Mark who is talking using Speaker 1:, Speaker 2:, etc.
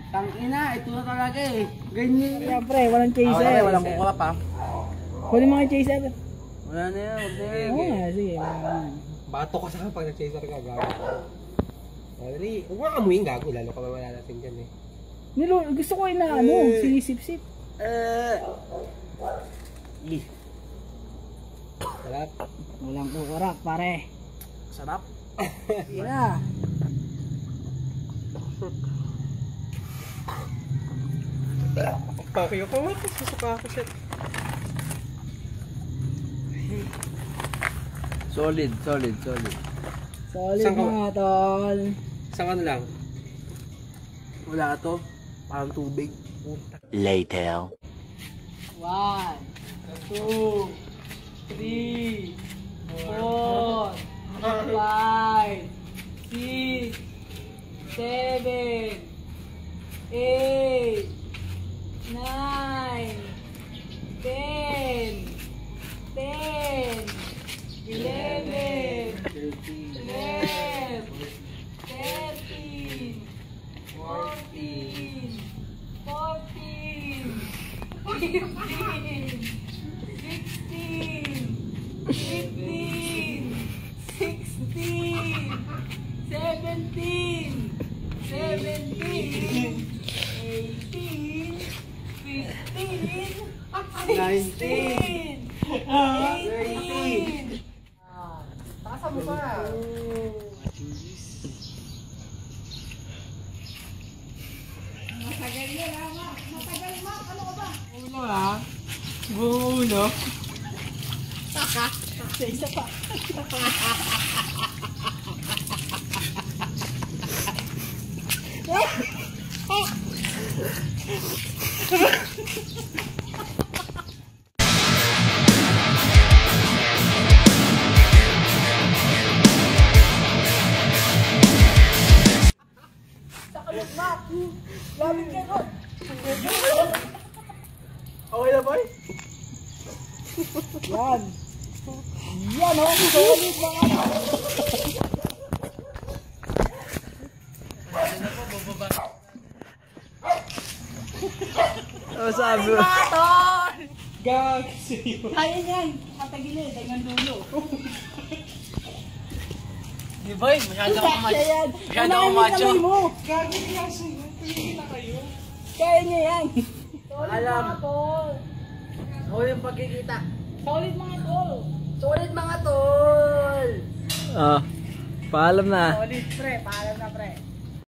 Speaker 1: Tangina, ito na talaga eh. Ganyan.
Speaker 2: Kaya pre, walang chaser.
Speaker 1: Walang kukuha pa.
Speaker 2: Huli mga chaser.
Speaker 1: Wala na yan, wala na yan.
Speaker 2: Oo nga, sige.
Speaker 3: Bato ka sa akin pag nag-chaser ka, gago. Dali, huwag mo amuyin, gago. Lalo ka mawala natin dyan eh.
Speaker 2: Gusto ko yung na sinisip-sip.
Speaker 3: Sarap.
Speaker 2: Walang kukurak, pare.
Speaker 1: Sarap.
Speaker 2: Yeah.
Speaker 3: Okay, ako mo. Susuka ako siya.
Speaker 1: Solid.
Speaker 2: Solid
Speaker 3: Saan ka?
Speaker 2: mga tol.
Speaker 3: Isang ano lang.
Speaker 1: Wala to. Parang tubig.
Speaker 4: Later.
Speaker 2: 1, 2, 3, 4, 5, 6, 7, 8, 9, 10, 11, 12, 13, 14, 15, 16, 15, 16, 17, 18, 15, 16, 18. Tasa mo pa. Matagal yun ha, Ma. Matagal, Ma. Ano ka ba?
Speaker 1: Ulo ha? Buong ulo.
Speaker 2: Isa pa. Sakalot, Ma. Lamig ka ko.
Speaker 1: Okay na boy?
Speaker 2: Yan. Yan o. Solid mga ano.
Speaker 1: Ano sabi mo?
Speaker 2: Gag. Kaya niyan. Katagilid. Tangan dulo.
Speaker 1: Di boy, masyado ka macho.
Speaker 2: Yan.
Speaker 1: Masyado ka macho.
Speaker 2: Gag. Kaya niya yan.
Speaker 1: Alam. Huli yung pagkikita.
Speaker 2: Solid mga tol.
Speaker 1: Solid mga tol! Paalam na.
Speaker 2: Solid pre. Paalam na pre.